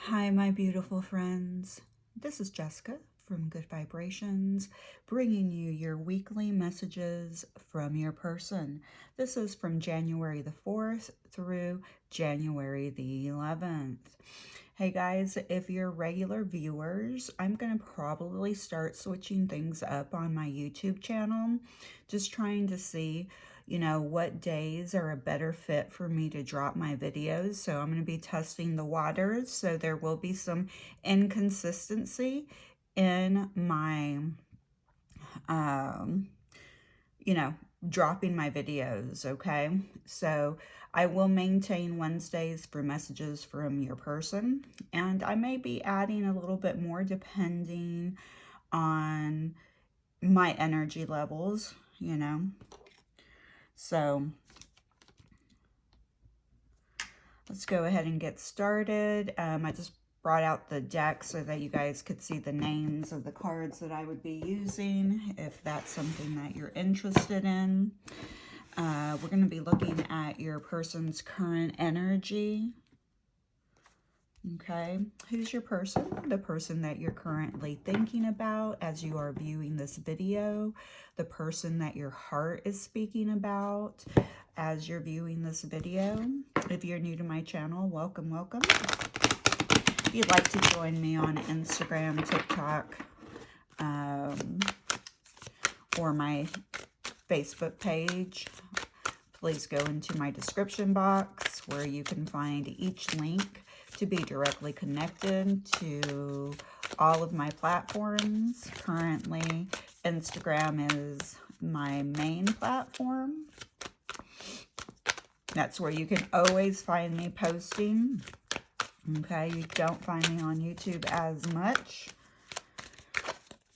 Hi, my beautiful friends. This is Jessica from Good Vibrations, bringing you your weekly messages from your person. This is from January the 4th through January the 11th. Hey guys, if you're regular viewers, I'm going to probably start switching things up on my YouTube channel, just trying to see what days are a better fit for me to drop my videos. So I'm going to be testing the waters. So there will be some inconsistency in my, um, you know, dropping my videos. Okay. So I will maintain Wednesdays for messages from your person. And I may be adding a little bit more depending on my energy levels. So let's go ahead and get started. I just brought out the deck so that you guys could see the names of the cards that I would be using if that's something that you're interested in. We're going to be looking at your person's current energy. Okay, who's your person? The person that you're currently thinking about as you are viewing this video. The person that your heart is speaking about as you're viewing this video. If you're new to my channel, welcome, welcome. If you'd like to join me on Instagram, TikTok, or my Facebook page, please go into my description box where you can find each link to be directly connected to all of my platforms. Currently, Instagram is my main platform. That's where you can always find me posting. Okay, you don't find me on YouTube as much.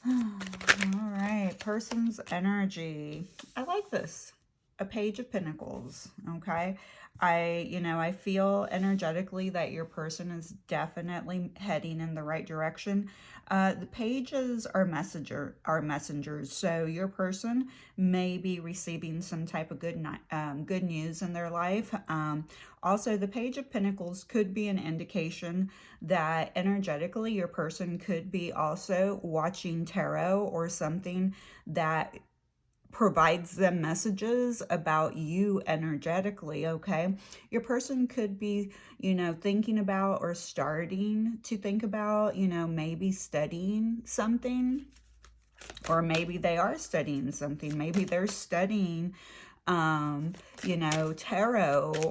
All right, person's energy. I like this. A Page of Pentacles, okay? I feel energetically that your person is definitely heading in the right direction. The pages are messengers, so your person may be receiving some type of good news in their life. Also, the Page of Pentacles could be an indication that energetically your person could be also watching tarot or something that provides them messages about you energetically. Okay, your person could be thinking about or starting to think about maybe studying something, or maybe they are studying something. Maybe they're studying tarot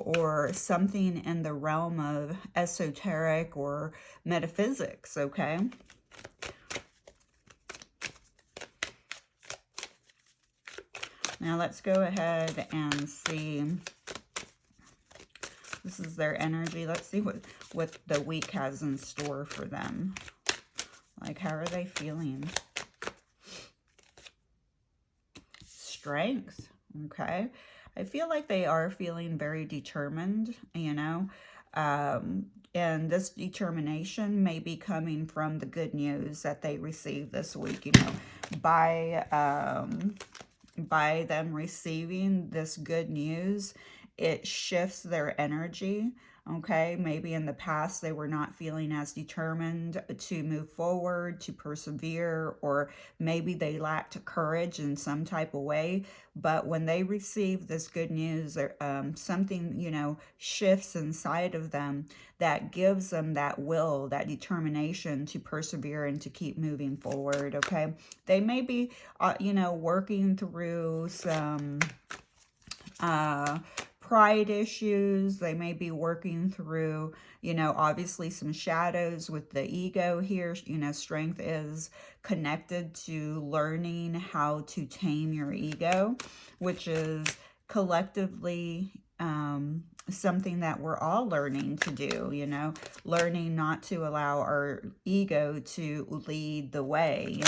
or something in the realm of esoteric or metaphysics. Okay, now let's go ahead and see. This is their energy. Let's see what the week has in store for them. Like, how are they feeling? Strength. Okay. I feel like they are feeling very determined, and this determination may be coming from the good news that they received this week, by them receiving this good news, it shifts their energy. Okay, maybe in the past they were not feeling as determined to move forward, to persevere, or maybe they lacked courage in some type of way. But when they receive this good news, something shifts inside of them that gives them that will, that determination to persevere and to keep moving forward. Okay, they may be working through some pride issues. They may be working through, obviously some shadows with the ego here. Strength is connected to learning how to tame your ego, which is collectively something that we're all learning to do, learning not to allow our ego to lead the way.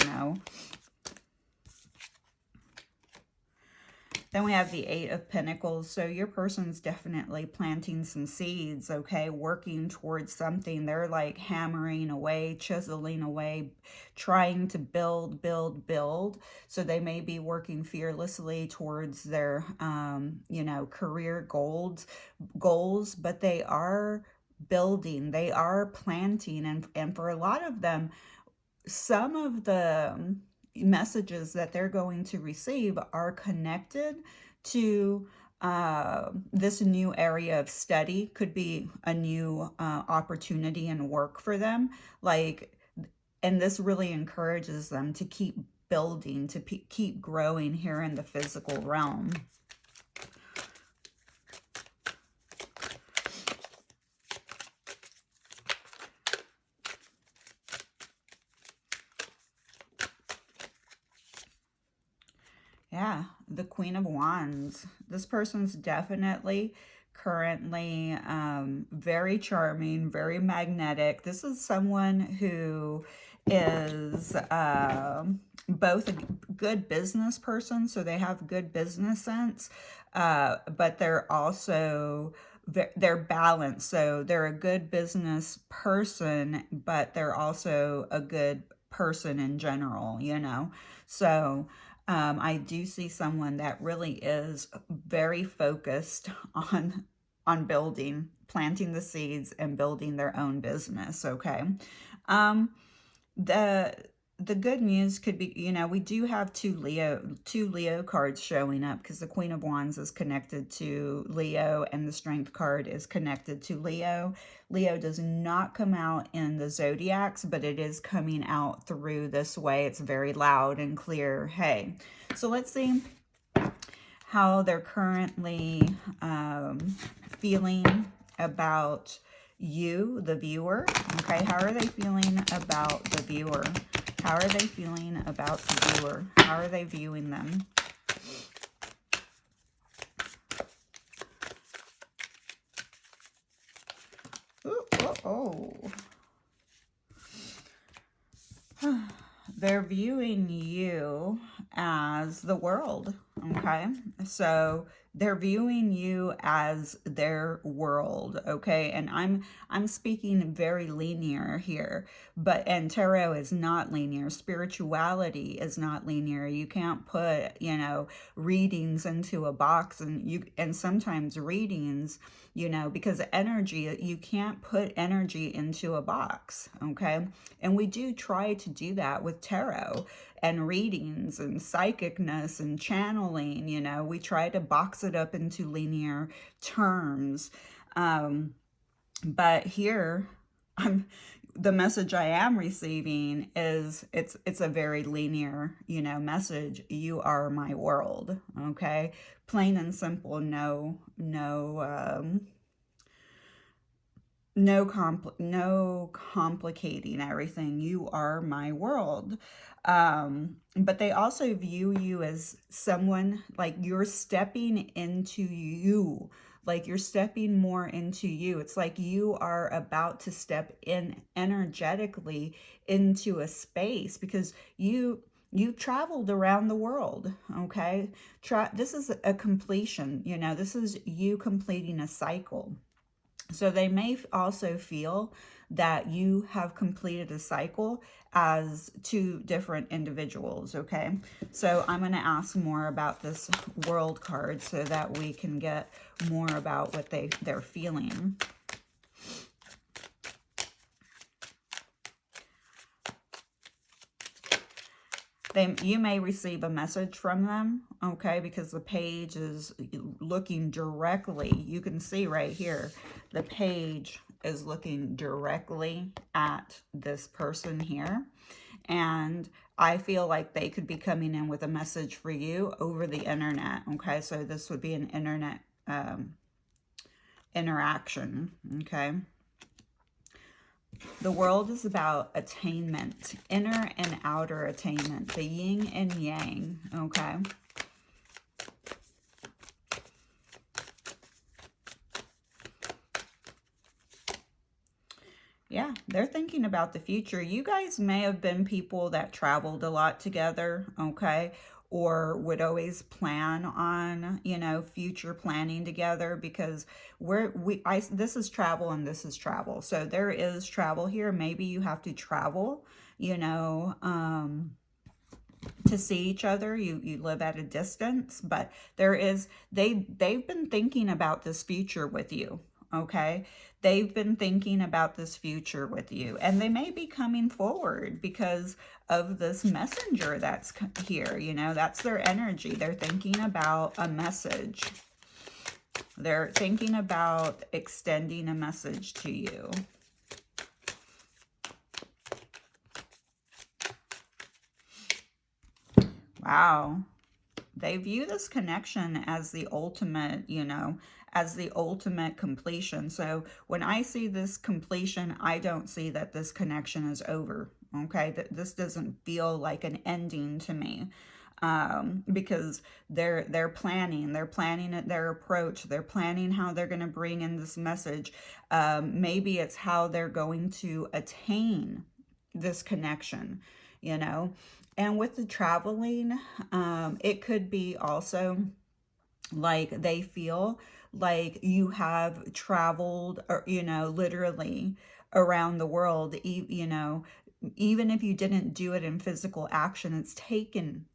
Then we have the Eight of Pentacles. So your person's definitely planting some seeds, okay? Working towards something. They're like hammering away, chiseling away, trying to build, build, build. So they may be working fearlessly towards their, career goals, but they are building, they are planting, and for a lot of them, some of the messages that they're going to receive are connected to this new area of study. Could be a new opportunity and work for them, like, and this really encourages them to keep building, to keep growing here in the physical realm. Yeah, the Queen of Wands. This person's definitely currently very charming, very magnetic. This is someone who is both a good business person, so they have good business sense, but they're also they're balanced. So they're a good business person, but they're also a good person in general, you know? So I do see someone that really is very focused on building, planting the seeds and building their own business. Okay. Um, the the good news could be, you know, we do have two Leo cards showing up, because the Queen of Wands is connected to Leo and the Strength card is connected to Leo. Leo does not come out in the zodiacs, but it is coming out through this way. It's very loud and clear. Hey, so let's see how they're currently feeling about you, the viewer. Okay, how are they feeling about the viewer? How are they feeling about the viewer? How are they viewing them? Ooh, oh, oh. They're viewing you as the world, okay? So they're viewing you as their world, okay? And I'm speaking very linear here, and tarot is not linear. Spirituality is not linear. You can't put, you know, readings into a box, and sometimes readings, you know, because energy, you can't put energy into a box, okay? And we do try to do that with tarot and readings and psychicness and channeling. You know, we try to box it up into linear terms. But here, the message I am receiving is it's a very linear, you know, message. You are my world, okay? Plain and simple. No complicating everything. You are my world. But they also view you as someone, like, you're stepping into you, like you're stepping more into you. It's like you are about to step in energetically into a space, because you've traveled around the world, okay? This is a completion, you know, this is you completing a cycle. So they may also feel that you have completed a cycle as two different individuals, okay? So I'm going to ask more about this World card so that we can get more about what they're feeling. You may receive a message from them, okay, because the page is looking directly. You can see right here, the page is looking directly at this person here. And I feel like they could be coming in with a message for you over the internet, okay? So this would be an internet interaction, okay? The world is about attainment, inner and outer attainment, the yin and yang, okay? Yeah, they're thinking about the future. You guys may have been people that traveled a lot together, okay? Or would always plan on, you know, future planning together, because this is travel and this is travel. So there is travel here. Maybe you have to travel, you know, to see each other. You live at a distance, but they've been thinking about this future with you, okay? They've been thinking about this future with you, and they may be coming forward because of this messenger that's here, you know, that's their energy. They're thinking about a message. They're thinking about extending a message to you. Wow. They view this connection as the ultimate, you know, as the ultimate completion. So when I see this completion, I don't see that this connection is over. Okay, that this doesn't feel like an ending to me, because they're planning their approach. They're planning how they're going to bring in this message. Maybe it's how they're going to attain this connection, you know. And with the traveling, it could be also like they feel like you have traveled, or, you know, literally around the world, you know, even if you didn't do it in physical action. It's taken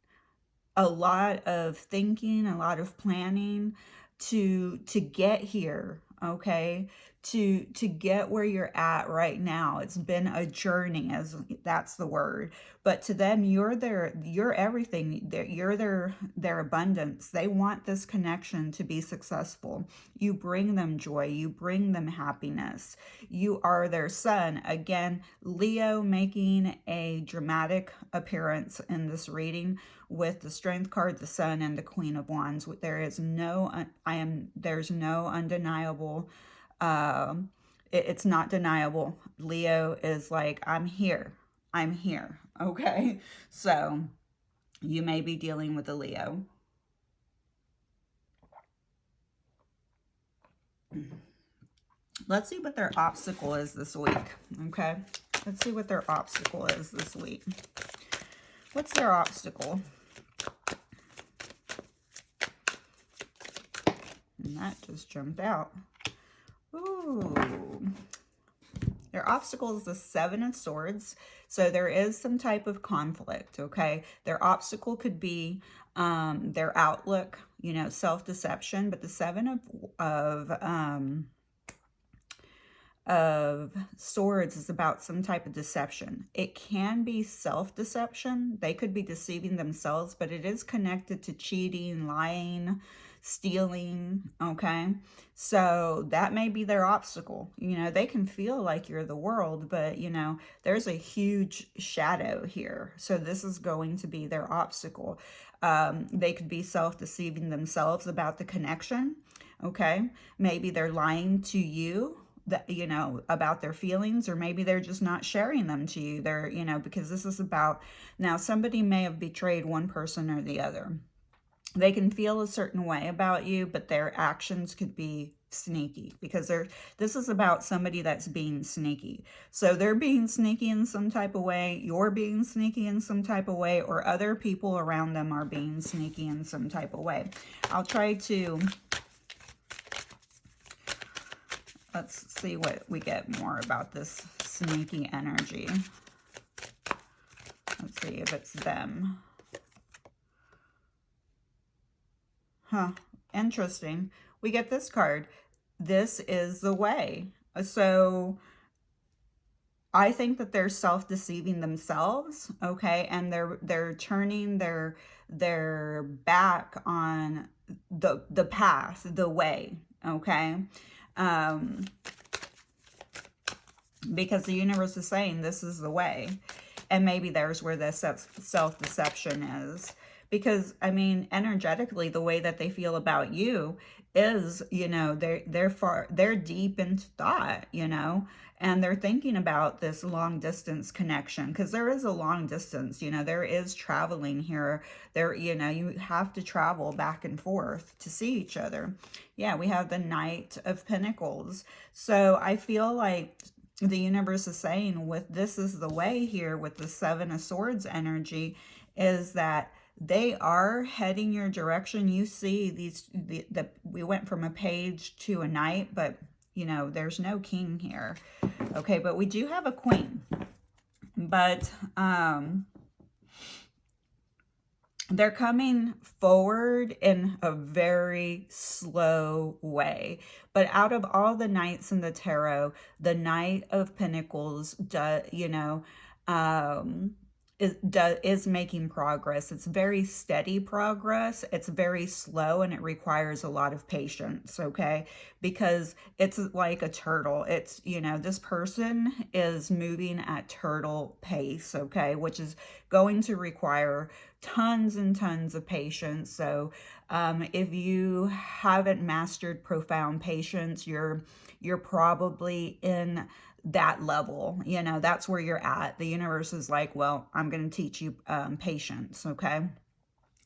a lot of thinking, a lot of planning to get here, okay? To get where you're at right now. It's been a journey, as that's the word. But to them, you're everything. You're their abundance. They want this connection to be successful. You bring them joy, you bring them happiness. You are their sun. Again, Leo making a dramatic appearance in this reading with the Strength card, the Sun, and the Queen of Wands. There's no undeniable, it's not deniable. Leo is like, I'm here, okay? So you may be dealing with a Leo. Let's see what their obstacle is this week, okay? Let's see what their obstacle is this week. What's their obstacle? And that just jumped out. Ooh. Their obstacle is the Seven of Swords. So there is some type of conflict, okay? Their obstacle could be their outlook, you know, self-deception. But the Seven of Swords is about some type of deception. It can be self-deception. They could be deceiving themselves, but it is connected to cheating, lying, stealing, okay? So that may be their obstacle. You know, they can feel like you're the world, but, you know, there's a huge shadow here. So this is going to be their obstacle. They could be self-deceiving themselves about the connection, okay? Maybe they're lying to you, that, you know, about their feelings, or maybe they're just not sharing them to you. They're, you know, because this is about, now somebody may have betrayed one person or the other. They can feel a certain way about you, but their actions could be sneaky, because this is about somebody that's being sneaky. So they're being sneaky in some type of way, you're being sneaky in some type of way, or other people around them are being sneaky in some type of way. I'll try to, let's see what we get more about this sneaky energy. Let's see if it's them. Huh, interesting. We get this card. This is the way. So I think that they're self-deceiving themselves, okay? And they're turning their back on the path, the way, okay? Because the universe is saying this is the way. And maybe there's where the self-deception is. Because, I mean, energetically, the way that they feel about you is, you know, they're deep into thought, you know, and they're thinking about this long distance connection, because there is a long distance, you know, there is traveling here. There, you know, you have to travel back and forth to see each other. Yeah, we have the Knight of Pentacles. So I feel like the universe is saying with this is the way here with the Seven of Swords energy, is that they are heading your direction. You see we went from a page to a knight, but you know, there's no king here. Okay, but we do have a queen. But they're coming forward in a very slow way. But out of all the knights in the tarot, the Knight of Pentacles, um, is making progress. It's very steady progress. It's very slow, and it requires a lot of patience, okay? Because it's like a turtle. It's, this person is moving at turtle pace, okay? Which is going to require tons and tons of patience. So if you haven't mastered profound patience, you're probably in that level. That's where you're at. The universe is like, well, I'm going to teach you patience, okay?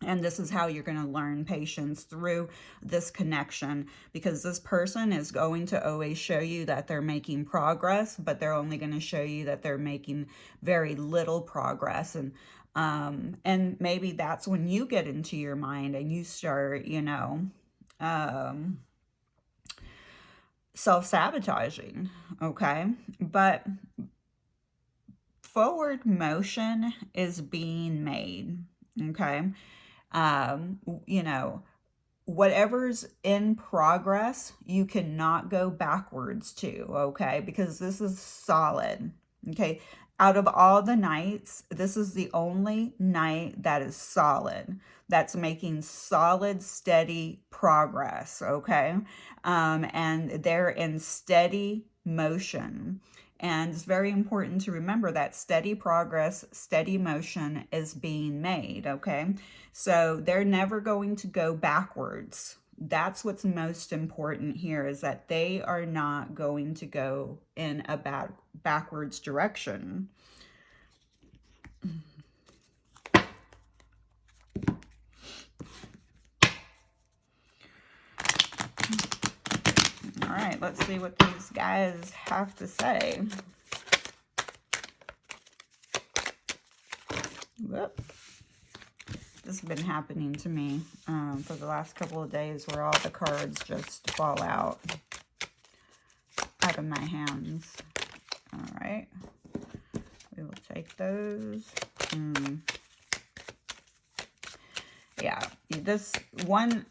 And this is how you're going to learn patience, through this connection, because this person is going to always show you that they're making progress, but they're only going to show you that they're making very little progress. And maybe that's when you get into your mind and you start, self-sabotaging, okay? But forward motion is being made, okay? You know, whatever's in progress, you cannot go backwards to, okay? Because this is solid, okay? Out of all the knights, this is the only knight that is solid, that's making solid, steady progress, okay? And they're in steady motion. And it's very important to remember that steady progress, steady motion is being made, okay? So they're never going to go backwards. That's what's most important here, is that they are not going to go in a backwards direction. All right, let's see what these guys have to say. Whoop. This has been happening to me for the last couple of days, where all the cards just fall out of my hands. All right. We will take those. Yeah, this one,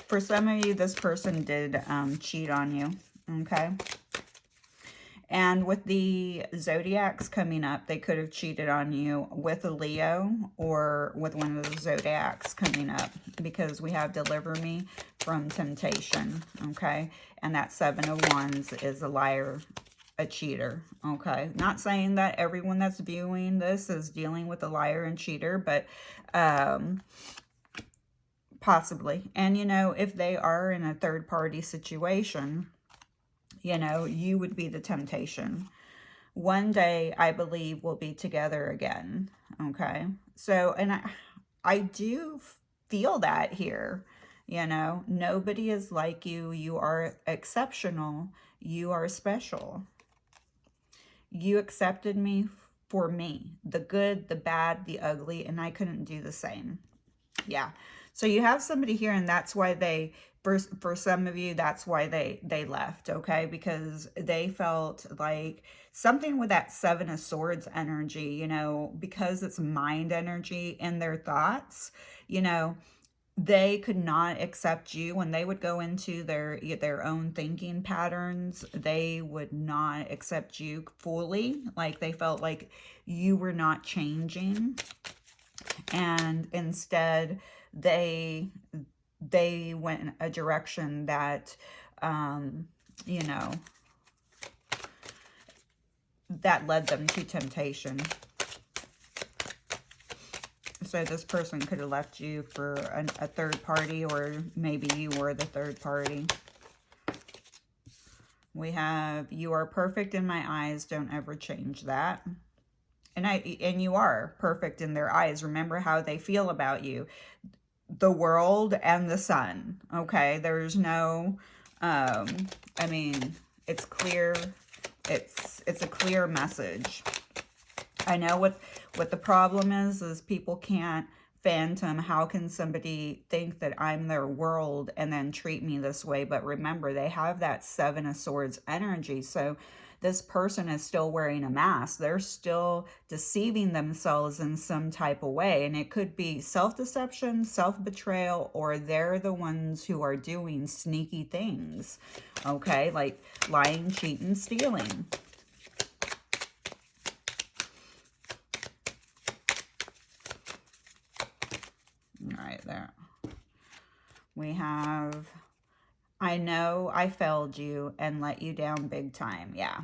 for some of you, this person did cheat on you, okay? And with the zodiacs coming up, they could have cheated on you with a Leo or with one of the zodiacs coming up, because we have deliver me from temptation, okay? And that 7 of Wands is a liar, a cheater, okay? Not saying that everyone that's viewing this is dealing with a liar and cheater, but possibly. And, if they are in a third-party situation, you would be the temptation. One day, I believe, we'll be together again, okay? So, and I do feel that here, nobody is like you. You are exceptional. You are special. You accepted me for me, the good, the bad, the ugly, and I couldn't do the same. Yeah. So you have somebody here, and that's why they, for some of you, that's why they left, okay? Because they felt like something with that 7 of Swords energy, because it's mind energy and their thoughts, they could not accept you. When they would go into their own thinking patterns, they would not accept you fully. Like, they felt like you were not changing. And instead, they went in a direction that, that led them to temptation. So this person could have left you for a third party, or maybe you were the third party. We have, you are perfect in my eyes. Don't ever change that. And you are perfect in their eyes. Remember how they feel about you. The world and the sun, okay? There's no, I mean, it's clear. It's a clear message. I know what the problem is people can't Phantom, how can somebody think that I'm their world and then treat me this way? But remember, they have that Seven of Swords energy. So this person is still wearing a mask. They're still deceiving themselves in some type of way. And it could be self-deception, self-betrayal, or they're the ones who are doing sneaky things. Okay, like lying, cheating, stealing. All right, there. We have, I know I failed you and let you down big time. Yeah.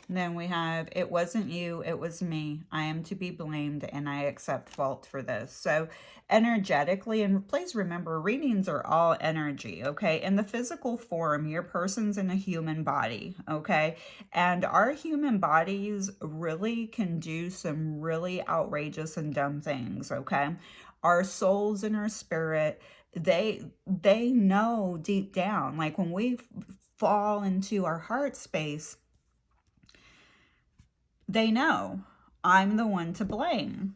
And then we have, it wasn't you, it was me. I am to be blamed and I accept fault for this. So energetically, and please remember, readings are all energy, okay? In the physical form, your person's in a human body, okay? And our human bodies really can do some really outrageous and dumb things, okay? Our souls and our spirit, they know deep down, like when we fall into our heart space, they know I'm the one to blame.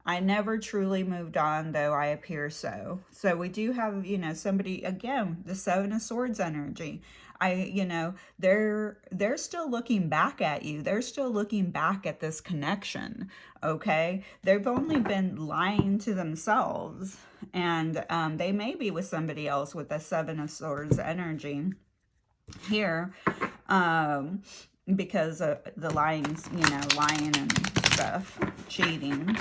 I never truly moved on, though I appear so. So we do have, you know, somebody, again, the Seven of Swords energy. You know, they're still looking back at you. They're still looking back at this connection, okay? They've only been lying to themselves. And they may be with somebody else with the Seven of Swords energy here. Because of the lying, you know, lying and stuff, cheating.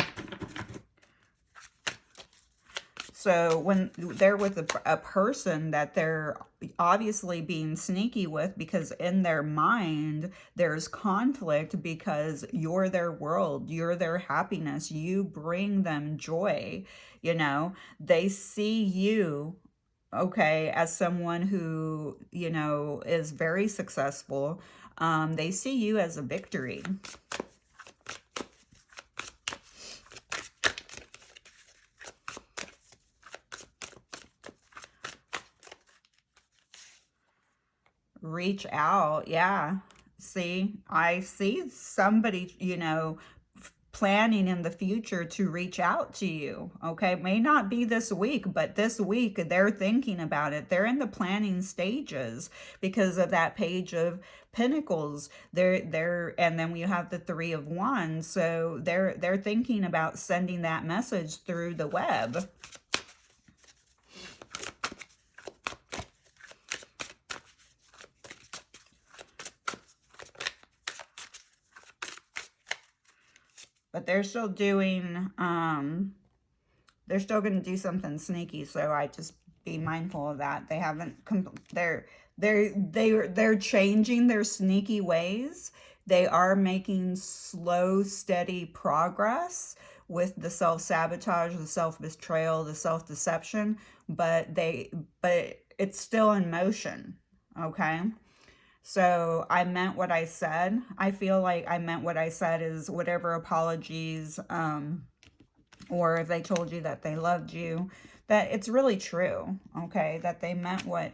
So when they're with a person that they're obviously being sneaky with, because in their mind there's conflict, because you're their world, you're their happiness, you bring them joy, you know, they see you, okay, as someone who, you know, is very successful. They see you as a victory. Reach out. Yeah. See, I see somebody, you know, planning in the future to reach out to you. Okay, may not be this week, but this week they're thinking about it. They're in the planning stages because of that Page of Pentacles. And then we have the Three of Wands. So they're thinking about sending that message through the web. But they're still doing, they're still going to do something sneaky. So I just be mindful of that. They haven't, they're changing their sneaky ways. They are making slow, steady progress with the self-sabotage, the self-betrayal, the self-deception, but it's still in motion, okay? So I meant what I said. I feel like I meant what I said is whatever apologies, or if they told you that they loved you, that it's really true, okay? That they meant what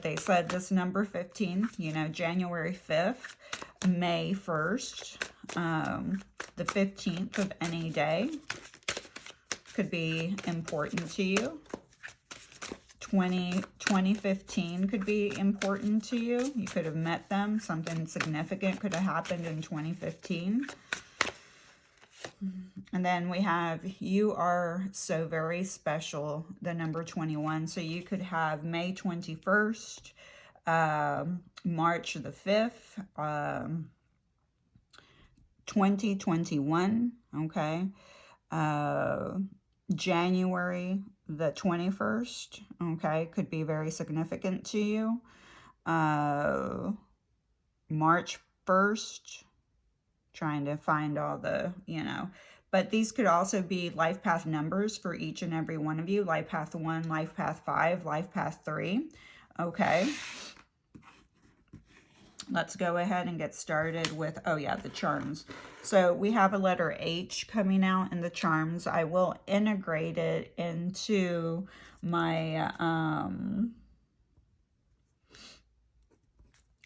they said. This number 15, you know, January 5th, May 1st, the 15th of any day could be important to you. 2015 could be important to you. You could have met them. Something significant could have happened in 2015. And then we have, you are so very special, the number 21. So you could have May 21st, March the 5th, 2021, okay? January the 21st, okay, could be very significant to you. March 1st, trying to find all the, you know, but these could also be life path numbers for each and every one of you. Life path 1, life path 5, life path 3, okay. Let's go ahead and get started with, oh yeah, the charms. So we have a letter H coming out in the charms. I will integrate it into my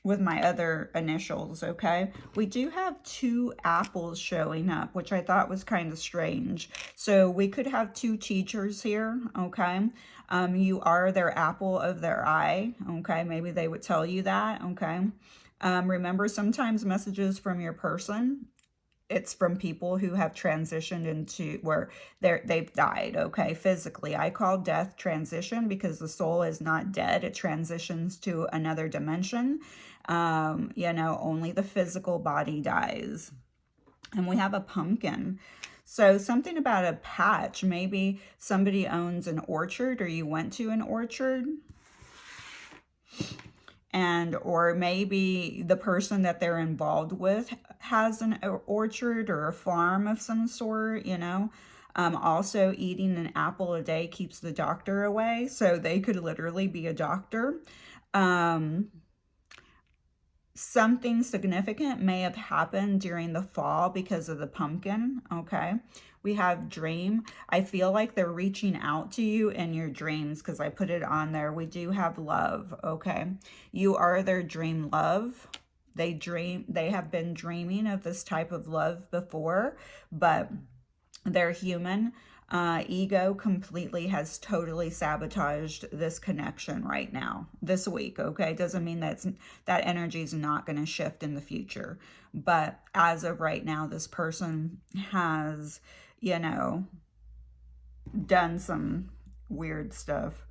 with my other initials, okay? We do have 2 apples showing up, which I thought was kind of strange. So we could have 2 teachers here, okay? You are their apple of their eye, okay? Maybe they would tell you that, okay? Remember, sometimes messages from your person, it's from people who have transitioned into where they've died, okay, physically. I call death transition because the soul is not dead. It transitions to another dimension. You know, only the physical body dies. And we have a pumpkin. So something about a patch. Maybe somebody owns an orchard or you went to an orchard. And or maybe the person that they're involved with has an orchard or a farm of some sort, you know. Also, eating an apple a day keeps the doctor away, so they could literally be a doctor. Something significant may have happened during the fall because of the pumpkin, okay? We have dream. I feel like they're reaching out to you in your dreams because I put it on there. We do have love, okay? You are their dream love. They have been dreaming of this type of love before, but they're human. Ego completely has totally sabotaged this connection right now, this week, okay? Doesn't mean that energy is not going to shift in the future. But as of right now, this person has, you know, done some weird stuff.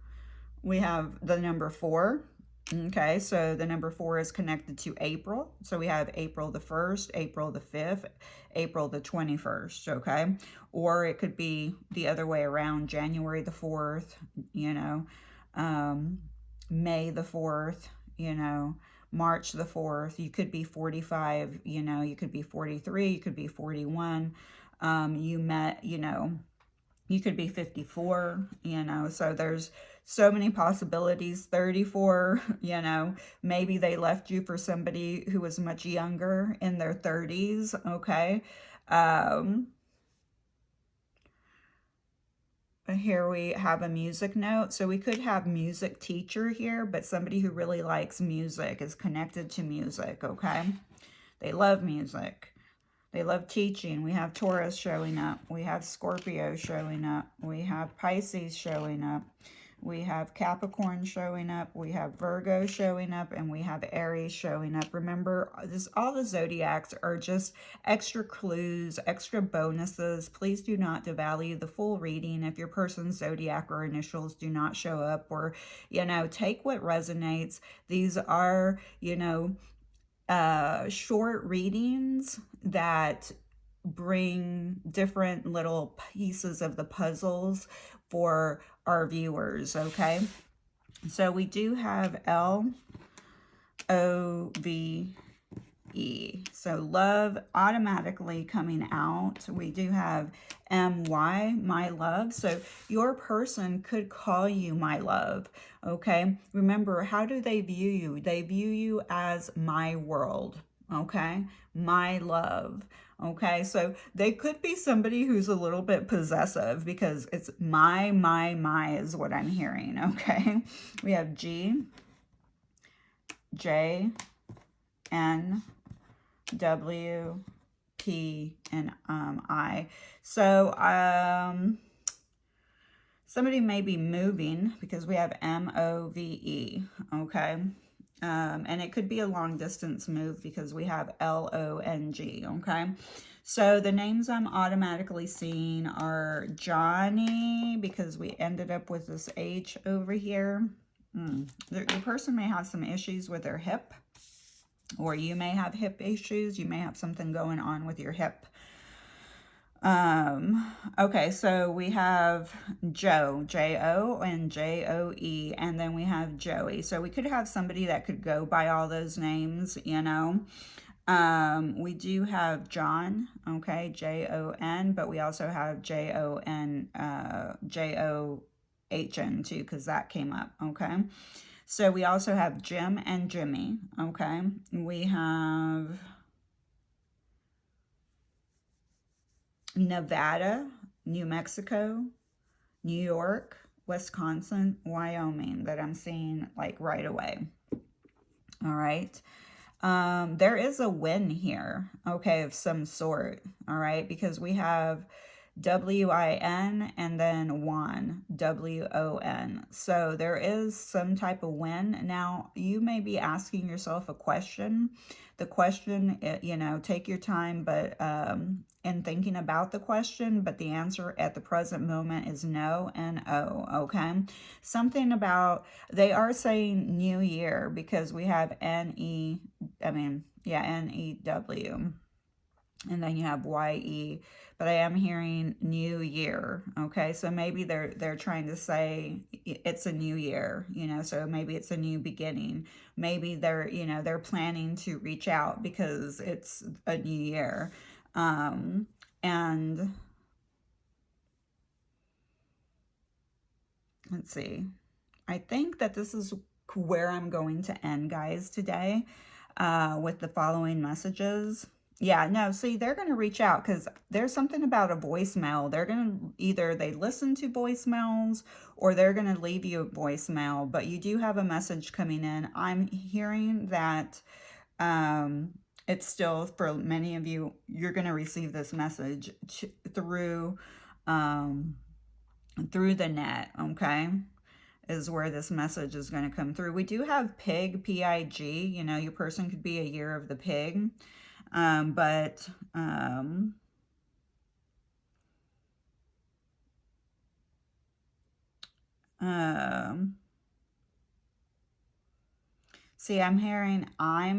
We have the number 4. Okay, so the number 4 is connected to April. So we have April the 1st, April the 5th, April the 21st, okay? Or it could be the other way around, January the 4th, you know, May the 4th, you know, March the 4th. You could be 45, you know, you could be 43, you could be 41. You met, you know, you could be 54, you know, so there's so many possibilities. 34, you know, maybe they left you for somebody who was much younger in their 30s, okay? Here we have a music note. So we could have music teacher here, but somebody who really likes music is connected to music, okay? They love music. They love teaching. We have Taurus showing up. We have Scorpio showing up. We have Pisces showing up. We have Capricorn showing up. We have Virgo showing up. And we have Aries showing up. Remember, all the zodiacs are just extra clues, extra bonuses. Please do not devalue the full reading if your person's zodiac or initials do not show up. Or, you know, take what resonates. These are, you know, short readings that bring different little pieces of the puzzles for our viewers, okay? So we do have L-O-V-E. So love automatically coming out. We do have M-Y, my love. So your person could call you my love, okay? Remember, how do they view you? They view you as my world, okay? My love. Okay, so they could be somebody who's a little bit possessive because it's my is what I'm hearing, okay? We have G, J, N, W, P, and I. So somebody may be moving because we have M-O-V-E, okay? And it could be a long distance move because we have L-O-N-G, okay? So the names I'm automatically seeing are Johnny, because we ended up with this H over here. The person may have some issues with their hip, or you may have hip issues. You may have something going on with your hip. Okay, so we have Joe, J-O and J-O-E, and then we have Joey. So we could have somebody that could go by all those names, you know. We do have John, okay, J-O-N, but we also have J-O-N, J-O-H-N too, because that came up, okay. So we also have Jim and Jimmy, okay. We have Nevada, New Mexico, New York, Wisconsin, Wyoming that I'm seeing like right away. All right. There is a win here, okay, of some sort, all right, because we have WIN and then WON, WON. So there is some type of win. Now, you may be asking yourself a question. The question, you know, take your time, but in thinking about the question, but the answer at the present moment is no and O, okay? Something about, they are saying new year because we have NEW, and then you have YE, but I am hearing new year, okay? So maybe they're trying to say it's a new year, you know, so maybe it's a new beginning. Maybe they're, you know, they're planning to reach out because it's a new year. And let's see. I think that this is where I'm going to end, guys, today with the following messages. Yeah, no, see, they're going to reach out because there's something about a voicemail. They're going to either they listen to voicemails or they're going to leave you a voicemail, but you do have a message coming in. I'm hearing that it's still, for many of you, you're going to receive this message through the net, okay? Is where this message is going to come through. We do have pig, P-I-G, you know, your person could be a year of the pig. See, I'm hearing my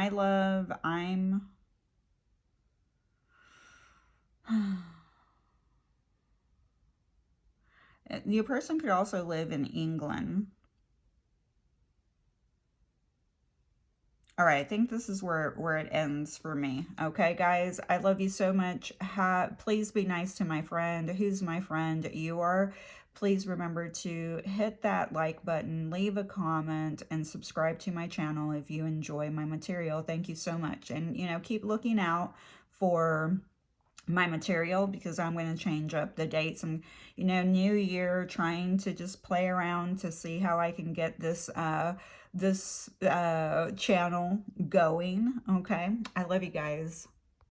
love, your person could also live in England. All right, I think this is where it ends for me. Okay, guys, I love you so much. Please be nice to my friend. Who's my friend? You are. Please remember to hit that like button, leave a comment, and subscribe to my channel if you enjoy my material. Thank you so much. And, you know, keep looking out for my material because I'm going to change up the dates. And, you know, new year, trying to just play around to see how I can get this channel going. Okay, I love you guys.